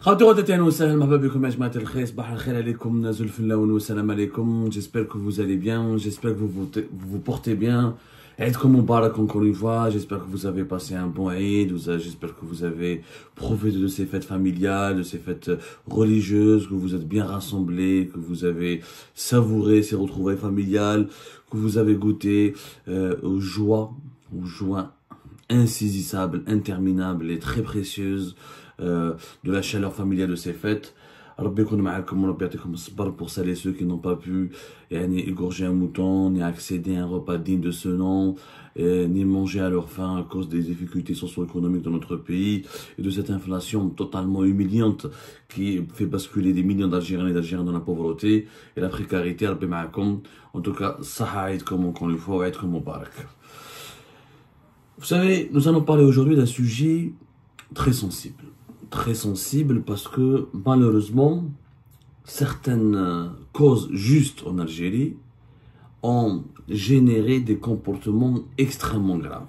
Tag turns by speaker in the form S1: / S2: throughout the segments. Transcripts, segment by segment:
S1: J'espère que vous allez bien, j'espère que vous portez bien. Eid Moubarak encore une fois, j'espère que vous avez passé un bon Eid, j'espère que vous avez profité de ces fêtes familiales, de ces fêtes religieuses, que vous êtes bien rassemblés, que vous avez savouré ces retrouvailles familiales, que vous avez goûté aux joies insaisissables, interminables et très précieuses de la chaleur familiale de ces fêtes. Pour celles et ceux qui n'ont pas pu égorger un mouton, ni accéder à un repas digne de ce nom, ni manger à leur faim à cause des difficultés socio-économiques de notre pays et de cette inflation totalement humiliante qui fait basculer des millions d'Algériens et d'Algériens dans la pauvreté et la précarité. En tout cas, Sahaïd, comme on le faut, être Moubarak. Vous savez, nous allons parler aujourd'hui d'un sujet très sensible. Très sensible parce que malheureusement, certaines causes justes en Algérie ont généré des comportements extrêmement graves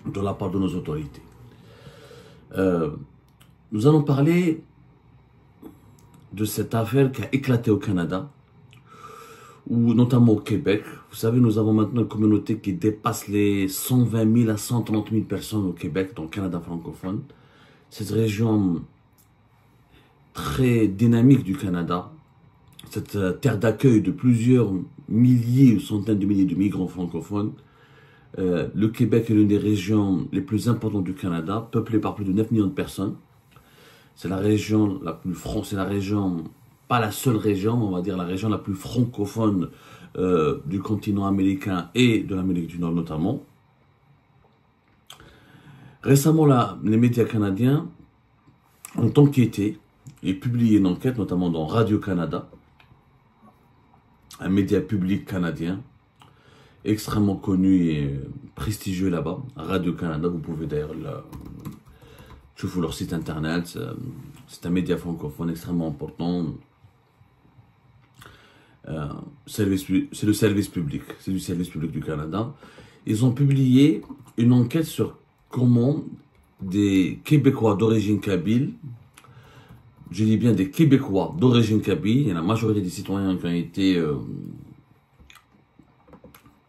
S1: de la part de nos autorités. Nous allons parler de cette affaire qui a éclaté au Canada, ou notamment au Québec. Vous savez, nous avons maintenant une communauté qui dépasse les 120 000 à 130 000 personnes au Québec, dans le Canada francophone. Cette région très dynamique du Canada, cette terre d'accueil de plusieurs milliers ou centaines de milliers de migrants francophones. Le Québec est l'une des régions les plus importantes du Canada, peuplée par plus de 9 millions de personnes. C'est la région la plus pas la seule région, on va dire la région la plus francophone du continent américain et de l'Amérique du Nord notamment. Récemment, les médias canadiens ont enquêté et publié une enquête, notamment dans Radio-Canada, un média public canadien, extrêmement connu et prestigieux là-bas, Radio-Canada. Vous pouvez d'ailleurs trouver leur site internet. C'est un média francophone extrêmement important. C'est le service public, c'est du service public du Canada. Ils ont publié une enquête sur comment des Québécois d'origine kabyle, je dis bien des Québécois d'origine kabyle, il y a la majorité des citoyens qui ont été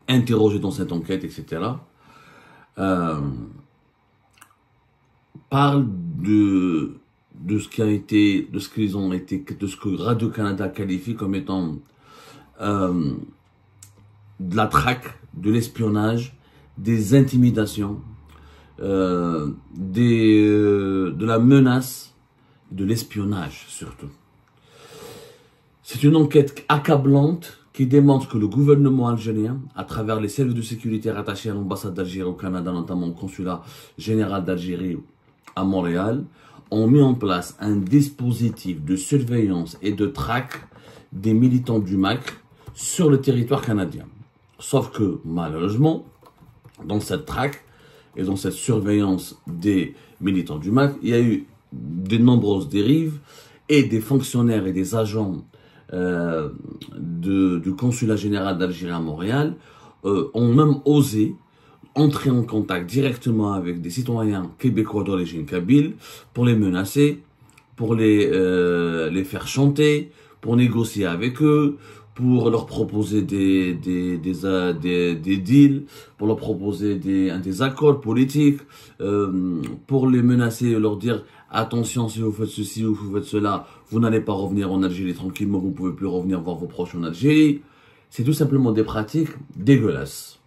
S1: interrogés dans cette enquête, etc., parlent de ce que Radio-Canada qualifie comme étant de la traque, de l'espionnage, des intimidations, de la menace, de l'espionnage surtout. C'est une enquête accablante qui démontre que le gouvernement algérien, à travers les services de sécurité rattachés à l'ambassade d'Algérie au Canada, notamment au consulat général d'Algérie à Montréal, ont mis en place un dispositif de surveillance et de traque des militants du MAC sur le territoire canadien. Sauf que, malheureusement, dans cette traque et dans cette surveillance des militants du MAC, il y a eu de nombreuses dérives et des fonctionnaires et des agents du consulat général d'Algérie à Montréal ont même osé entrer en contact directement avec des citoyens québécois d'origine kabyle pour les menacer, pour les faire chanter, pour négocier avec eux, pour leur proposer des deals, pour leur proposer des accords politiques, pour les menacer et leur dire attention, si vous faites ceci ou vous faites cela, vous n'allez pas revenir en Algérie tranquillement, vous ne pouvez plus revenir voir vos proches en Algérie. C'est tout simplement des pratiques dégueulasses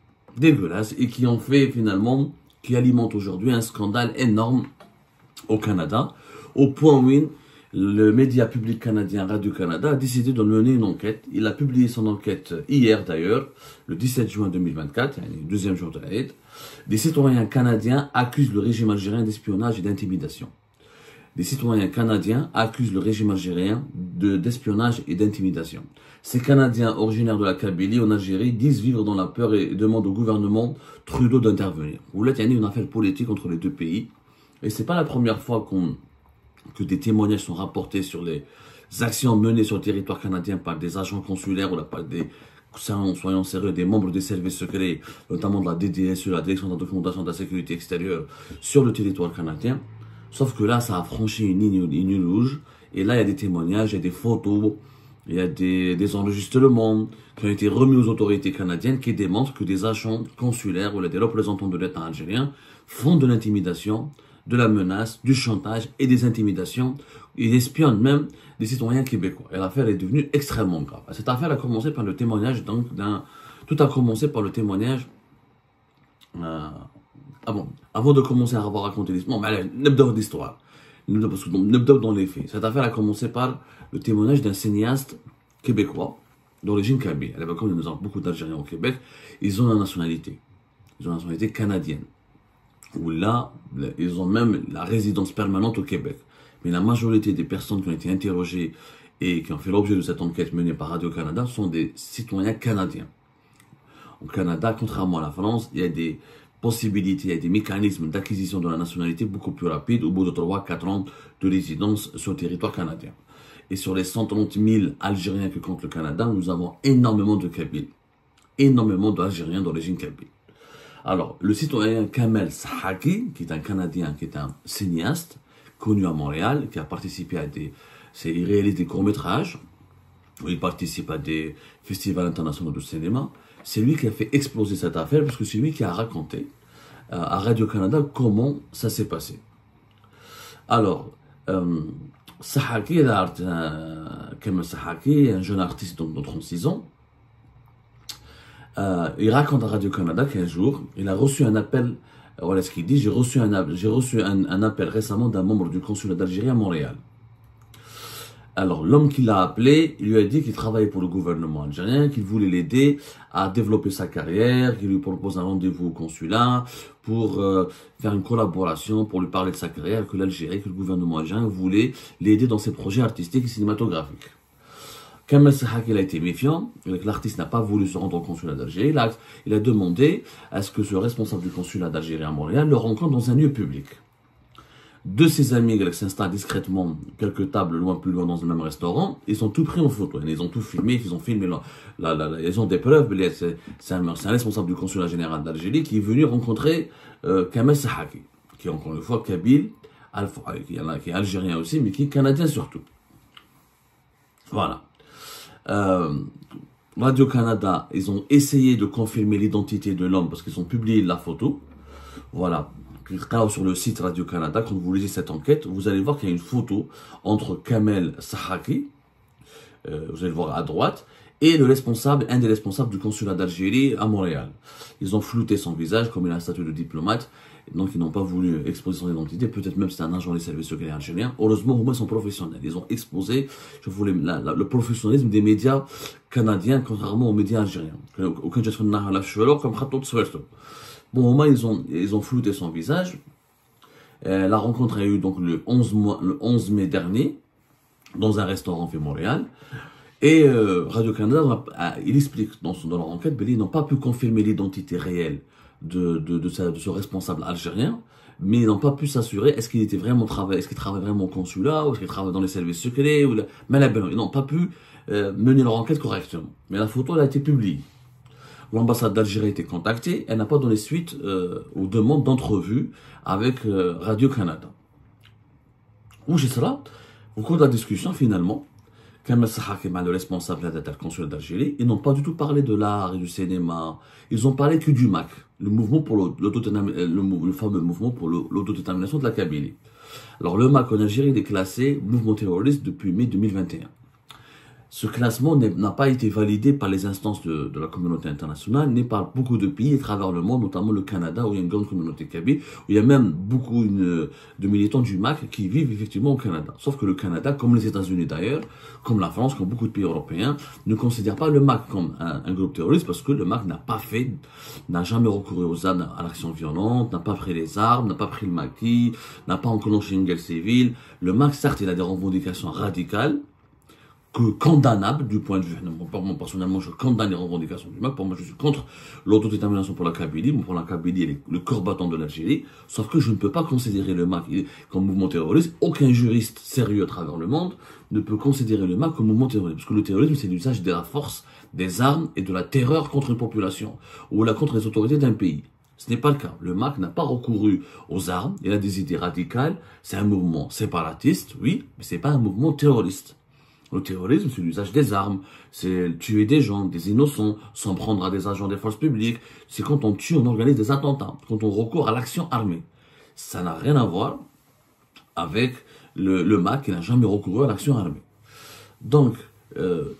S1: et qui ont fait finalement, qui alimentent aujourd'hui un scandale énorme au Canada, au point où le média public canadien Radio-Canada a décidé de mener une enquête. Il a publié son enquête hier d'ailleurs, le 17 juin 2024, le deuxième jour de l'Aïd. Des citoyens canadiens accusent le régime algérien d'espionnage et d'intimidation. Des citoyens canadiens accusent le régime algérien d'espionnage et d'intimidation. Ces Canadiens originaires de la Kabylie en Algérie disent vivre dans la peur et demandent au gouvernement Trudeau d'intervenir. Vous voulez, il y a une affaire politique entre les deux pays. Et c'est pas la première fois que des témoignages sont rapportés sur les actions menées sur le territoire canadien par des agents consulaires ou par des, soyons sérieux, des membres des services secrets, notamment de la DDSE, la Direction de la documentation de la sécurité extérieure, sur le territoire canadien. Sauf que là, ça a franchi une ligne rouge. Et là, il y a des témoignages, il y a des photos, il y a des enregistrements qui ont été remis aux autorités canadiennes qui démontrent que des agents consulaires ou des représentants de l'État algérien font de l'intimidation, de la menace, du chantage et des intimidations. Ils espionnent même des citoyens québécois. Et l'affaire est devenue extrêmement grave. Cette affaire a commencé par le témoignage Tout a commencé par le témoignage... Avant de commencer à raconter l'histoire, d'histoire. Dans les faits. Cette affaire a commencé par le témoignage d'un cinéaste québécois d'origine kabyle. À l'époque, nous avons beaucoup d'Algériens au Québec. Ils ont la nationalité. Ils ont la nationalité canadienne. Ou là, ils ont même la résidence permanente au Québec. Mais la majorité des personnes qui ont été interrogées et qui ont fait l'objet de cette enquête menée par Radio-Canada sont des citoyens canadiens. Au Canada, contrairement à la France, il y a des possibilités, il y a des mécanismes d'acquisition de la nationalité beaucoup plus rapides au bout de 3-4 ans de résidence sur le territoire canadien. Et sur les 130 000 Algériens que compte le Canada, nous avons énormément de Kabyles, énormément d'Algériens d'origine kabyle. Alors, le citoyen Kamel Sahaki, qui est un Canadien, qui est un cinéaste, connu à Montréal, qui a participé à il réalise des courts-métrages, il participe à des festivals internationaux de cinéma. C'est lui qui a fait exploser cette affaire, parce que c'est lui qui a raconté à Radio-Canada comment ça s'est passé. Alors, Sahaki, Kamel Sahaki, un jeune artiste de 36 ans, il raconte à Radio-Canada qu'un jour, il a reçu un appel, voilà ce qu'il dit, j'ai reçu un appel récemment d'un membre du consulat d'Algérie à Montréal. Alors, l'homme qui l'a appelé, il lui a dit qu'il travaillait pour le gouvernement algérien, qu'il voulait l'aider à développer sa carrière, qu'il lui propose un rendez-vous au consulat pour faire une collaboration, pour lui parler de sa carrière, que l'Algérie, que le gouvernement algérien voulait l'aider dans ses projets artistiques et cinématographiques. Kamel Sahaki a été méfiant, l'artiste n'a pas voulu se rendre au consulat d'Algérie, il a demandé à ce que ce responsable du consulat d'Algérie à Montréal le rencontre dans un lieu public. Deux de ses amis s'installent discrètement quelques tables plus loin dans le même restaurant, ils sont tout pris en photo, ils ont tout filmé, ils ont filmé, ils ont des preuves, c'est un responsable du consulat général d'Algérie qui est venu rencontrer Kamel Sahaki, qui est encore une fois kabyle, qui est algérien aussi, mais qui est canadien surtout. Voilà. Radio-Canada, ils ont essayé de confirmer l'identité de l'homme parce qu'ils ont publié la photo. Voilà. Sur le site Radio-Canada, quand vous lisez cette enquête, vous allez voir qu'il y a une photo entre Kamel Sahaki, vous allez le voir à droite, et un des responsables du consulat d'Algérie à Montréal. Ils ont flouté son visage, comme il a un statut de diplomate, donc ils n'ont pas voulu exposer son identité, peut-être même c'est un agent des services secrets algériens. Heureusement, au moins ils sont professionnels. Ils ont exposé le professionnalisme des médias canadiens, contrairement aux médias algériens. Bon, au moins, ils ont flouté son visage. La rencontre a eu donc le 11 mai dernier, dans un restaurant fait Montréal. Et Radio-Canada, il explique dans leur enquête, ils n'ont pas pu confirmer l'identité réelle de ce responsable algérien, mais ils n'ont pas pu s'assurer est-ce qu'il travaille vraiment au consulat, ou est-ce qu'il travaille dans les services secrets, mais ils n'ont pas pu mener leur enquête correctement. Mais la photo elle a été publiée. L'ambassade d'Algérie a été contactée, elle n'a pas donné suite aux demandes d'entrevue avec Radio-Canada. Où j'ai cela, au cours de la discussion, finalement, Kamel Sahaki, le responsable de l'interconsulat d'Algérie, ils n'ont pas du tout parlé de l'art et du cinéma, ils ont parlé que du MAC, le fameux mouvement pour l'autodétermination de la Kabylie. Alors le MAC en Algérie est classé mouvement terroriste depuis mai 2021. Ce classement n'a pas été validé par les instances de la communauté internationale, ni par beaucoup de pays à travers le monde, notamment le Canada, où il y a une grande communauté kabyle, où il y a même beaucoup de militants du MAC qui vivent effectivement au Canada. Sauf que le Canada, comme les États-Unis d'ailleurs, comme la France, comme beaucoup de pays européens, ne considèrent pas le MAC comme un groupe terroriste parce que le MAC n'a jamais recouru aux armes à l'action violente, n'a pas pris les armes, n'a pas pris le maquis, n'a pas enclenché une guerre civile. Le MAC, certes, il a des revendications radicales, condamnable du point de vue. Moi, personnellement, je condamne les revendications du MAC. Pour moi, je suis contre l'autodétermination pour la Kabylie. Pour la Kabylie, elle est le corps battant de l'Algérie. Sauf que je ne peux pas considérer le MAC comme mouvement terroriste. Aucun juriste sérieux à travers le monde ne peut considérer le MAC comme mouvement terroriste. Parce que le terrorisme, c'est l'usage de la force, des armes et de la terreur contre une population ou contre les autorités d'un pays. Ce n'est pas le cas. Le MAC n'a pas recouru aux armes, il a des idées radicales, c'est un mouvement séparatiste, oui, mais c'est pas un mouvement terroriste. Le terrorisme, c'est l'usage des armes, c'est tuer des gens, des innocents, s'en prendre à des agents des forces publiques. C'est quand on tue, on organise des attentats, quand on recourt à l'action armée. Ça n'a rien à voir avec le MAC qui n'a jamais recouru à l'action armée. Donc,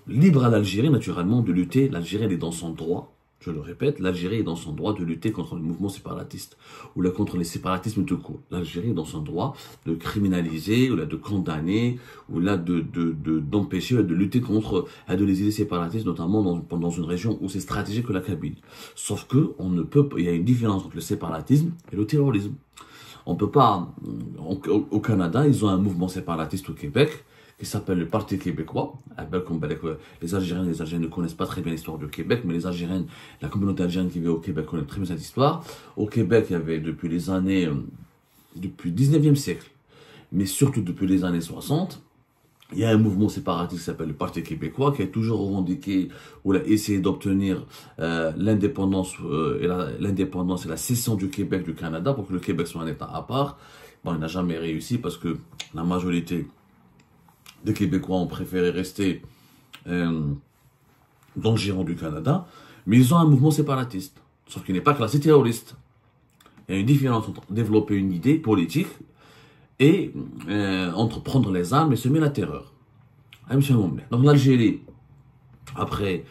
S1: libre à l'Algérie, naturellement, de lutter. L'Algérie, elle est dans son droit. Je le répète, l'Algérie est dans son droit de lutter contre le mouvement séparatiste ou là contre les séparatismes tout court. L'Algérie est dans son droit de criminaliser ou là de condamner ou là d'empêcher de lutter contre de les idées séparatistes, notamment dans une région où c'est stratégique que la Kabylie. Sauf que on ne peut, il y a une différence entre le séparatisme et le terrorisme. On peut pas. Au Canada, ils ont un mouvement séparatiste au Québec qui s'appelle le Parti québécois. Les Algériens et les Algériens ne connaissent pas très bien l'histoire du Québec, mais les Algériens, la communauté algérienne qui vit au Québec connaît très bien cette histoire. Au Québec, il y avait depuis le 19e siècle, mais surtout depuis les années 60, il y a un mouvement séparatiste qui s'appelle le Parti québécois, qui a toujours revendiqué ou a essayé d'obtenir l'indépendance et la cession du Québec du Canada pour que le Québec soit un État à part. Bon, il n'a jamais réussi parce que la majorité des Québécois ont préféré rester dans le giron du Canada, mais ils ont un mouvement séparatiste, sauf qu'il n'est pas classé terroriste. Il y a une différence entre développer une idée politique et entre prendre les armes et semer la terreur. Donc l'Algérie, après,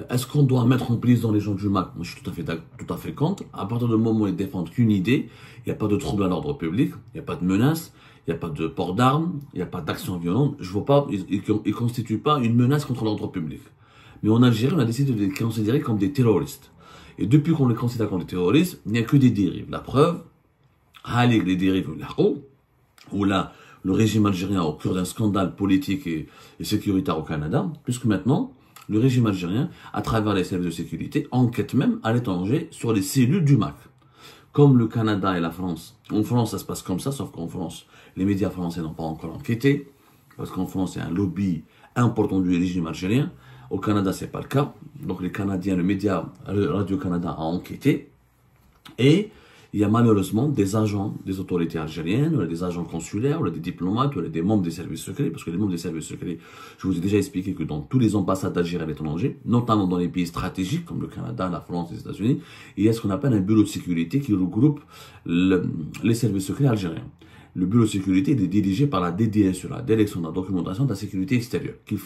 S1: est-ce qu'on doit mettre en prison les gens du MAC? Moi, je suis tout à fait contre. À partir du moment où ils défendent qu'une idée, il n'y a pas de trouble à l'ordre public, il n'y a pas de menace, il n'y a pas de port d'armes, il n'y a pas d'action violente. Je vois pas, ils ne constituent pas une menace contre l'ordre public. Mais en Algérie, on a décidé de les considérer comme des terroristes. Et depuis qu'on les considère comme des terroristes, il n'y a que des dérives. La preuve, les dérives où là, le régime algérien est au cœur d'un scandale politique et sécuritaire au Canada, puisque maintenant, le régime algérien, à travers les services de sécurité, enquête même à l'étranger sur les cellules du MAC. Comme le Canada et la France. En France, ça se passe comme ça, sauf qu'en France, les médias français n'ont pas encore enquêté, parce qu'en France, il y a un lobby important du régime algérien. Au Canada, c'est pas le cas. Donc les Canadiens, le média Radio-Canada a enquêté. Et il y a malheureusement des agents des autorités algériennes, ou des agents consulaires, ou des diplomates, ou des membres des services secrets, parce que les membres des services secrets, je vous ai déjà expliqué que dans tous les ambassades d'Algérie à l'étranger, notamment dans les pays stratégiques comme le Canada, la France, les États-Unis, il y a ce qu'on appelle un bureau de sécurité qui regroupe les services secrets algériens. Le bureau de sécurité est dirigé par la DDSE, la Direction de la documentation de la sécurité extérieure, qui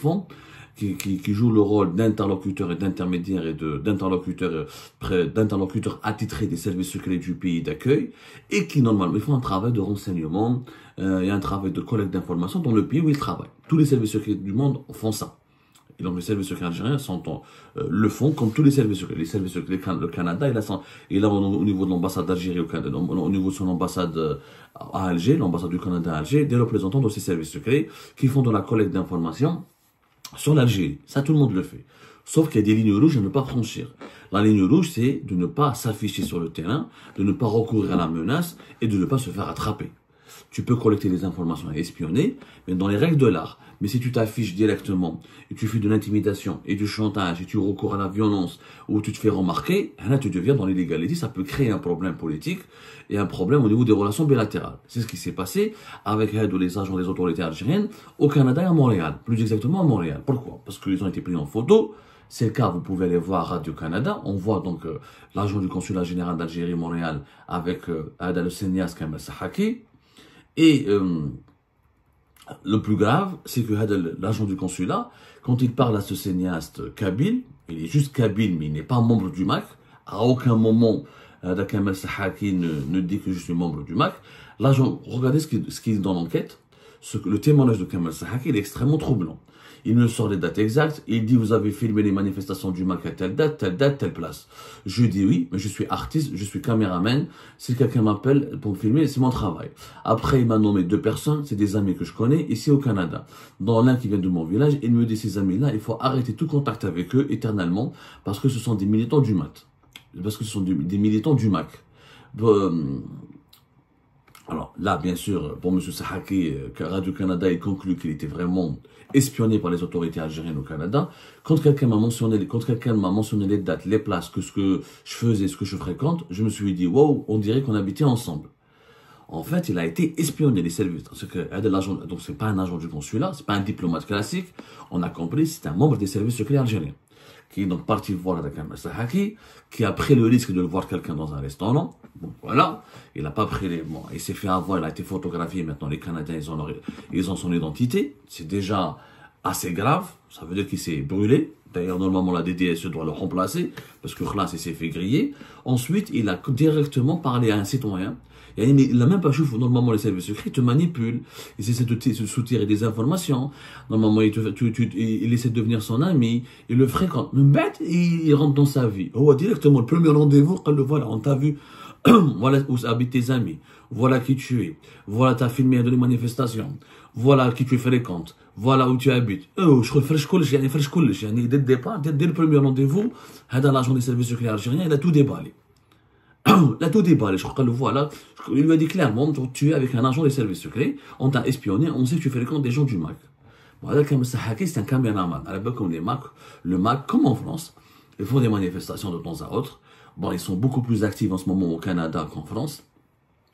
S1: joue le rôle d'interlocuteur et d'intermédiaire et d'interlocuteur attitré des services secrets du pays d'accueil et qui normalement ils font un travail de renseignement et un travail de collecte d'informations dans le pays où ils travaillent. Tous les services secrets du monde font ça. Et donc les services secrets algériens le font comme tous les services secrets. Les services secrets, le Canada, il a au niveau de l'ambassade d'Algérie au Canada, au niveau de son ambassade à Alger, l'ambassade du Canada à Alger, des représentants de ces services secrets qui font de la collecte d'informations sur l'Algérie. Ça, tout le monde le fait. Sauf qu'il y a des lignes rouges à ne pas franchir. La ligne rouge, c'est de ne pas s'afficher sur le terrain, de ne pas recourir à la menace et de ne pas se faire attraper. Tu peux collecter des informations et espionner, mais dans les règles de l'art. Mais si tu t'affiches directement, et tu fais de l'intimidation, et du chantage, et tu recours à la violence, ou tu te fais remarquer, là tu deviens dans l'illégalité, ça peut créer un problème politique, et un problème au niveau des relations bilatérales. C'est ce qui s'est passé avec les agents des autorités algériennes au Canada et à Montréal. Plus exactement à Montréal. Pourquoi? Parce qu'ils ont été pris en photo. C'est le cas, vous pouvez aller voir Radio-Canada. On voit donc l'agent du consulat général d'Algérie, Montréal, avec le cinéaste Kamel Sahaki. Et le plus grave, c'est que l'agent du consulat, quand il parle à ce cinéaste kabyle, il est juste kabyle, mais il n'est pas membre du MAC. À aucun moment, Kamel Sahaki ne dit que je suis membre du MAC. L'agent, regardez ce qu'il dit dans l'enquête. Le témoignage de Kamel Sahaki est extrêmement troublant. Il me sort les dates exactes. Il dit, vous avez filmé les manifestations du MAC à telle date, telle place. Je dis oui, mais je suis artiste, je suis caméraman. Si quelqu'un m'appelle pour me filmer, c'est mon travail. Après, il m'a nommé 2 personnes. C'est des amis que je connais ici au Canada. Dans l'un qui vient de mon village, il me dit, ces amis-là, il faut arrêter tout contact avec eux éternellement parce que ce sont des militants du MAC. Parce que ce sont des militants du MAC. Alors là, bien sûr, pour M. Sahaki, Radio-Canada, il conclut qu'il était vraiment espionné par les autorités algériennes au Canada. Quand quelqu'un m'a mentionné les dates, les places, ce que je faisais, ce que je fréquente, je me suis dit, wow, on dirait qu'on habitait ensemble. En fait, il a été espionné, les services. Donc, c'est pas un agent du consulat, c'est pas un diplomate classique. On a compris, c'est un membre des services secrets algériens qui est donc parti voir Adakam Sahaki, qui a pris le risque de voir quelqu'un dans un restaurant. Bon, voilà. Il n'a pas pris les... Bon, il s'est fait avoir, il a été photographié. Maintenant, les Canadiens, ils ont son identité. C'est déjà assez grave. Ça veut dire qu'il s'est brûlé. D'ailleurs, normalement, la DDSE doit le remplacer, parce que Khlas, il s'est fait griller. Ensuite, il a directement parlé à un citoyen. Il n'a même pas chauffé. Normalement, les services secrets te manipulent. Ils essaient de te soutirer des informations. Normalement, il essaie de devenir son ami. Il le fréquente. Il rentre dans sa vie. Oh, directement, le premier rendez-vous, voilà, on t'a vu. Voilà où habitent tes amis. Voilà qui tu es. Voilà, t'as filmé dans les manifestations. Voilà qui tu fréquentes. Voilà où tu habites. Oh, je dès le départ, dès le premier rendez-vous, l'agent des services secrets algériens, il a tout déballé. Il a tout déballé. Voilà. Il lui a dit clairement, tu es avec un agent des services secrets, on t'a espionné, on sait que tu fréquentes des gens du MAC. Voilà, comme Sahaki, c'est un caméraman. À l'époque, comme les MAC, le MAC, comme en France, ils font des manifestations de temps à autre. Bon, ils sont beaucoup plus actifs en ce moment au Canada qu'en France.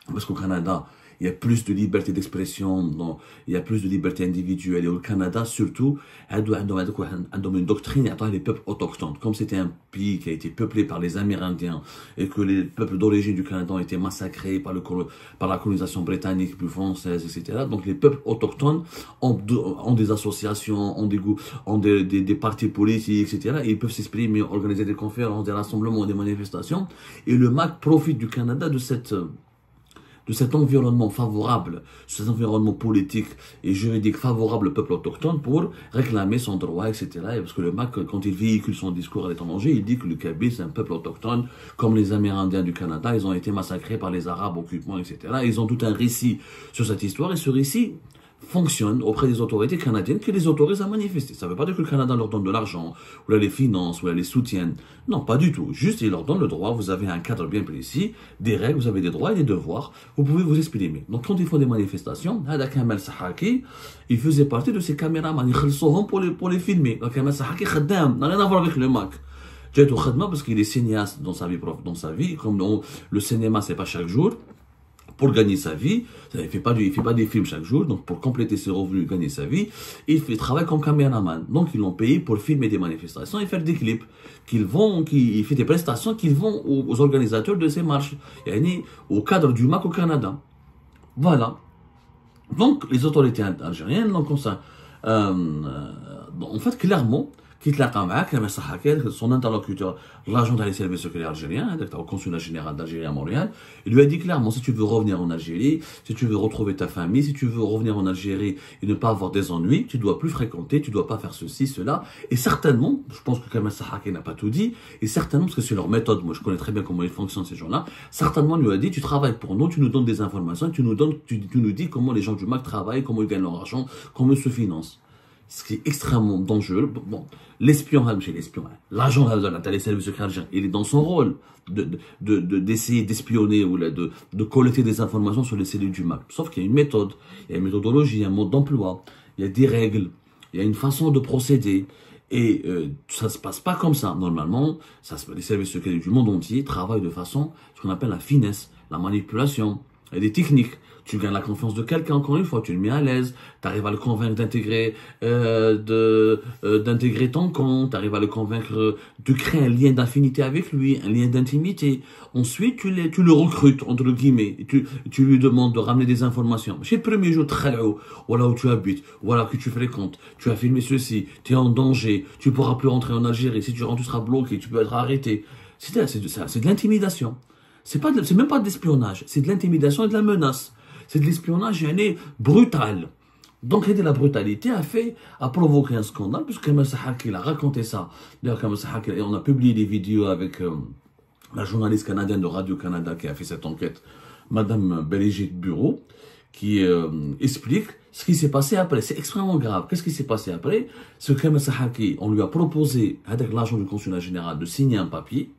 S1: Parce qu'au Canada, il y a plus de liberté d'expression, il y a plus de liberté individuelle. Et au Canada, surtout, il y a une doctrine à les peuples autochtones. Comme c'était un pays qui a été peuplé par les Amérindiens et que les peuples d'origine du Canada ont été massacrés par la colonisation britannique, puis française, etc. Donc les peuples autochtones ont des associations, ont des partis politiques, etc. Et ils peuvent s'exprimer, organiser des conférences, des rassemblements, des manifestations. Et le MAC profite du Canada de cet environnement favorable, cet environnement politique et juridique favorable au peuple autochtone pour réclamer son droit, etc. Et parce que le MAC, quand il véhicule son discours à l'étranger, il dit que le Kabylie, c'est un peuple autochtone, comme les Amérindiens du Canada, ils ont été massacrés par les Arabes occupants, etc. Et ils ont tout un récit sur cette histoire, et ce récit fonctionne auprès des autorités canadiennes qui les autorisent à manifester. Ça ne veut pas dire que le Canada leur donne de l'argent, ou là les finance, ou là les soutiennent. Non, pas du tout. Juste, ils leur donnent le droit. Vous avez un cadre bien précis, des règles, vous avez des droits et des devoirs. Vous pouvez vous exprimer. Donc, quand ils font des manifestations, Kamal Sahaki, il faisait partie de ces caméramans. Ils pour les filmer. Kamal Sahaki, n'a rien à voir avec le MAC. J'ai au khadma parce qu'il est cinéaste dans sa vie. Comme le cinéma, c'est pas chaque jour. Pour gagner sa vie, il fait pas des films chaque jour, donc pour compléter ses revenus, gagner sa vie, il travaille comme caméraman. Donc ils l'ont payé pour filmer des manifestations et faire des clips il fait des prestations qu'ils vont aux organisateurs de ces marches, au cadre du MAC au Canada. Voilà. Donc les autorités algériennes, donc ça, en fait clairement, qui te l'a son interlocuteur, l'agent des services secrets algériens, au consulat général d'Algérie à Montréal, il lui a dit clairement, si tu veux revenir en Algérie, si tu veux retrouver ta famille, si tu veux revenir en Algérie et ne pas avoir des ennuis, tu dois plus fréquenter, tu dois pas faire ceci, cela. Et certainement, je pense que Kamal Sahaki n'a pas tout dit, et certainement, parce que c'est leur méthode, moi je connais très bien comment ils fonctionnent ces gens-là, certainement il lui a dit, tu travailles pour nous, tu nous donnes des informations, tu nous dis comment les gens du MAC travaillent, comment ils gagnent leur argent, comment ils se financent. Ce qui est extrêmement dangereux. Bon, l'espion, l'agent des services secrets algériens, il est dans son rôle d'essayer d'espionner ou de collecter des informations sur les cellules du MAC. Sauf qu'il y a une méthode, il y a une méthodologie, il y a un mode d'emploi, il y a des règles, il y a une façon de procéder. Et ça ne se passe pas comme ça. Normalement, les services secrets du monde entier travaillent de façon, ce qu'on appelle la finesse, la manipulation. Il y a des techniques. Tu gagnes la confiance de quelqu'un, encore une fois, tu le mets à l'aise, tu arrives à le convaincre d'intégrer ton compte, tu arrives à le convaincre de créer un lien d'affinité avec lui, un lien d'intimité. Ensuite, tu le recrutes, entre guillemets, et tu lui demandes de ramener des informations. Chez le premier jour, voilà où tu habites, voilà que tu fréquentes, tu as filmé ceci, tu es en danger, tu ne pourras plus rentrer en Algérie, si tu rentres, tu seras bloqué, tu peux être arrêté. C'est de l'intimidation. C'est même pas de l'espionnage, c'est de l'intimidation et de la menace. C'est de l'espionnage brutal. Donc, la brutalité a provoqué un scandale, puisque Kamal Sahaki a raconté ça. D'ailleurs, Kamal Sahaki, on a publié des vidéos avec la journaliste canadienne de Radio-Canada qui a fait cette enquête, Madame Brigitte Bureau, qui explique ce qui s'est passé après. C'est extrêmement grave. Qu'est-ce qui s'est passé après? C'est que Kamal Sahaki, on lui a proposé, avec l'agent du consulat général, de signer un papier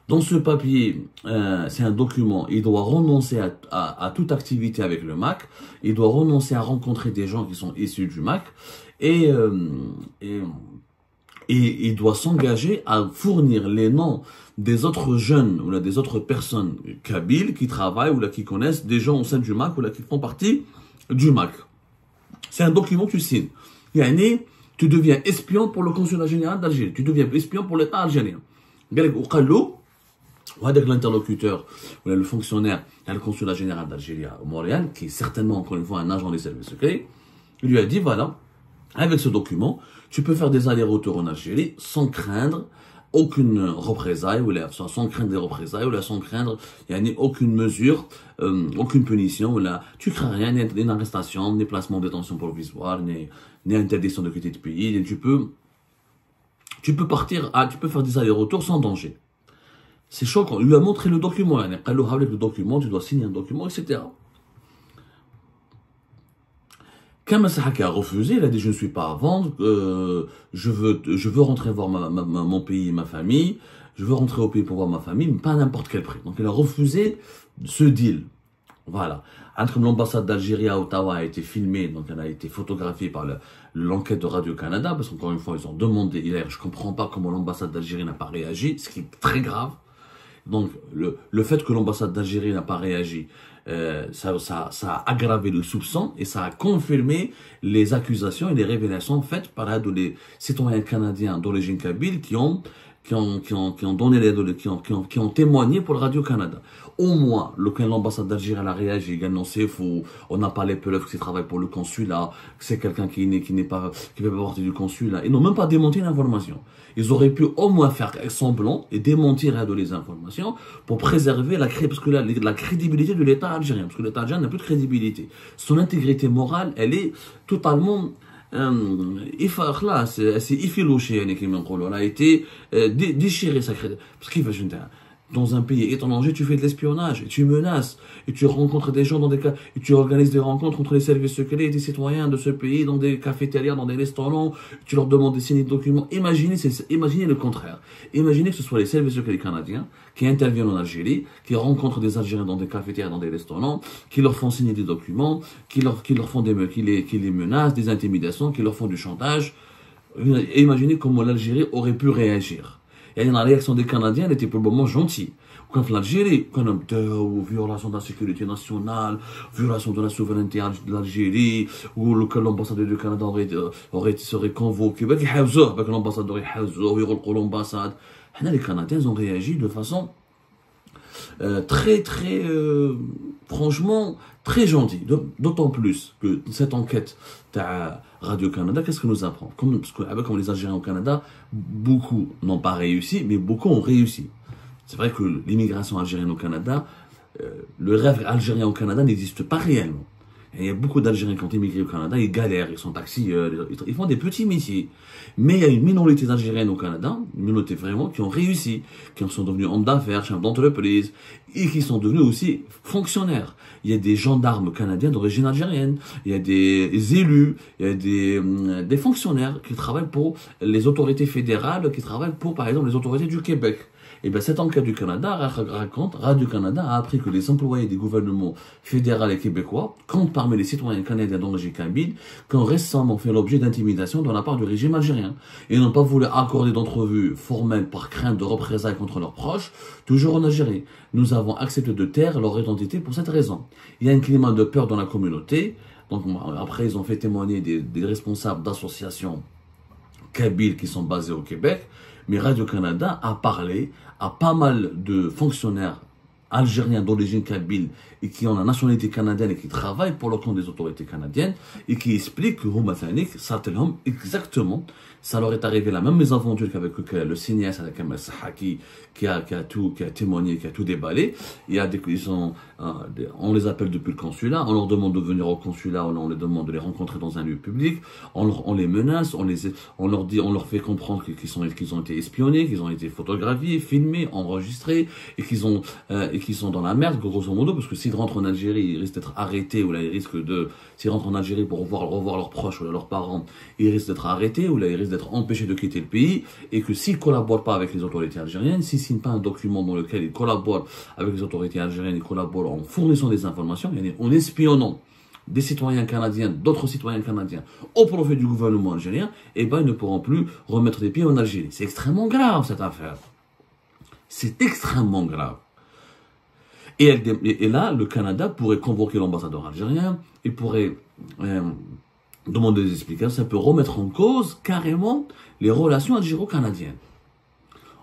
S1: Dans ce papier, c'est un document, il doit renoncer à toute activité avec le MAC, il doit renoncer à rencontrer des gens qui sont issus du MAC, et, et, et il doit s'engager à fournir les noms des autres jeunes ou là, des autres personnes kabyles qui travaillent ou là, qui connaissent des gens au sein du MAC ou là, qui font partie du MAC. C'est un document que tu signes. Yani, tu deviens espion pour le consulat général d'Algérie. Tu deviens espion pour l'État algérien. L'interlocuteur, le fonctionnaire à le consulat général d'Algérie à Montréal, qui est certainement encore une fois un agent des services secrets, il lui a dit voilà, avec ce document, tu peux faire des allers-retours en Algérie sans craindre aucune représailles, ou là, sans craindre des représailles, ou là, sans craindre, il n'y a aucune mesure, aucune punition, ou là, tu crains rien, ni une arrestation, ni placement en détention provisoire, ni interdiction de quitter le pays, et tu peux partir, tu peux faire des allers-retours sans danger. C'est choquant. Il lui a montré le document, avec le document, tu dois signer un document, etc. Quand Massahaki a refusé, il a dit je ne suis pas à vendre, je veux rentrer voir mon pays et ma famille, je veux rentrer au pays pour voir ma famille, mais pas à n'importe quel prix. Donc il a refusé ce deal. Voilà. Comme l'ambassade d'Algérie à Ottawa a été filmée, donc elle a été photographiée par l'enquête de Radio-Canada, parce qu'encore une fois, ils ont demandé hier, je ne comprends pas comment l'ambassade d'Algérie n'a pas réagi, ce qui est très grave. Donc, le fait que l'ambassade d'Algérie n'a pas réagi, ça a aggravé le soupçon et ça a confirmé les accusations et les révélations faites par les citoyens canadiens d'origine kabyle qui ont témoigné pour Radio-Canada. Au moins, quand l'ambassade d'Algérie a réagi, également c'est faux, on n'a pas les preuves qui travaillent pour le consulat, que c'est quelqu'un qui fait pas partie du consulat. Ils n'ont même pas démenti l'information. Ils auraient pu au moins faire semblant et démentir les informations pour préserver la crédibilité de l'État algérien. Parce que l'État algérien n'a plus de crédibilité. Son intégrité morale, elle est totalement... elle s'est effilochée, elle a été déchirée sa crédibilité. Parce qu'il fait dans un pays étranger, tu fais de l'espionnage, et tu menaces, et tu rencontres des gens dans des cas, et tu organises des rencontres entre les services secrets et des citoyens de ce pays, dans des cafétérias, dans des restaurants, tu leur demandes de signer des documents. Imaginez le contraire. Imaginez que ce soit les services secrets canadiens qui interviennent en Algérie, qui rencontrent des Algériens dans des cafétérias, dans des restaurants, qui leur font signer des documents, qui les menacent, des intimidations, qui leur font du chantage. Et imaginez comment l'Algérie aurait pu réagir. Et la réaction des Canadiens elle était probablement gentille. Quand l'Algérie, quand on a violation de la sécurité nationale, violation de la souveraineté de l'Algérie, ou l'ambassadeur du Canada serait convoqué, l'ambassadeur l'ambassade. Les Canadiens ont réagi de façon franchement, très gentille. D'autant plus que cette enquête de Radio-Canada, qu'est-ce que nous apprend? Comme les Algériens au Canada, beaucoup n'ont pas réussi, mais beaucoup ont réussi. C'est vrai que l'immigration algérienne au Canada, le rêve algérien au Canada n'existe pas réellement. Et il y a beaucoup d'Algériens qui ont immigré au Canada, ils galèrent, ils sont taxieurs, ils font des petits métiers. Mais il y a une minorité d'Algériens au Canada, une minorité vraiment, qui ont réussi, qui sont devenus hommes d'affaires, chefs d'entreprise, et qui sont devenus aussi fonctionnaires. Il y a des gendarmes canadiens d'origine algérienne, il y a des élus, il y a des fonctionnaires qui travaillent pour les autorités fédérales, qui travaillent pour, par exemple, les autorités du Québec. Et bien, cette enquête du Canada raconte, Radio-Canada a appris que les employés des gouvernements fédéral et québécois comptent parmi les citoyens canadiens d'origine kabyle qui ont récemment fait l'objet d'intimidation de la part du régime algérien et n'ont pas voulu accorder d'entrevue formelle par crainte de représailles contre leurs proches, toujours en Algérie. Nous avons accepté de taire leur identité pour cette raison. Il y a un climat de peur dans la communauté. Donc, après, ils ont fait témoigner des responsables d'associations kabyles qui sont basés au Québec. Mais Radio-Canada a parlé à pas mal de fonctionnaires algériens d'origine kabyle et qui ont la nationalité canadienne et qui travaillent pour le compte des autorités canadiennes et qui expliquent que Roumathanik, exactement, ça leur est arrivé la même mésaventure qu'avec le cinéaste avec Massahaki qui a témoigné, qui a tout déballé. On les appelle depuis le consulat, on leur demande de venir au consulat, on leur demande de les rencontrer dans un lieu public, on les menace, on leur fait comprendre qu'ils ont été espionnés, qu'ils ont été photographiés, filmés, enregistrés et qu'ils sont dans la merde, grosso modo, parce que s'ils rentrent en Algérie, ils risquent d'être arrêtés, ou là, ils risquent de, s'ils rentrent en Algérie pour revoir leurs proches ou leurs parents, ils risquent d'être arrêtés, ou là, ils risquent d'être empêchés de quitter le pays, et que s'ils collaborent pas avec les autorités algériennes, s'ils signent pas un document dans lequel ils collaborent avec les autorités algériennes, ils collaborent en fournissant des informations, en espionnant des citoyens canadiens, d'autres citoyens canadiens, au profit du gouvernement algérien, eh ben, ils ne pourront plus remettre les pieds en Algérie. C'est extrêmement grave, cette affaire. C'est extrêmement grave. Et là, le Canada pourrait convoquer l'ambassadeur algérien, il pourrait demander des explications, ça peut remettre en cause carrément les relations algéro-canadiennes.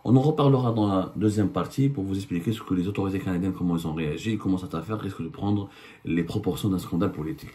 S1: On en reparlera dans la deuxième partie pour vous expliquer ce que les autorités canadiennes, comment ils ont réagi et comment cette affaire risque de prendre les proportions d'un scandale politique.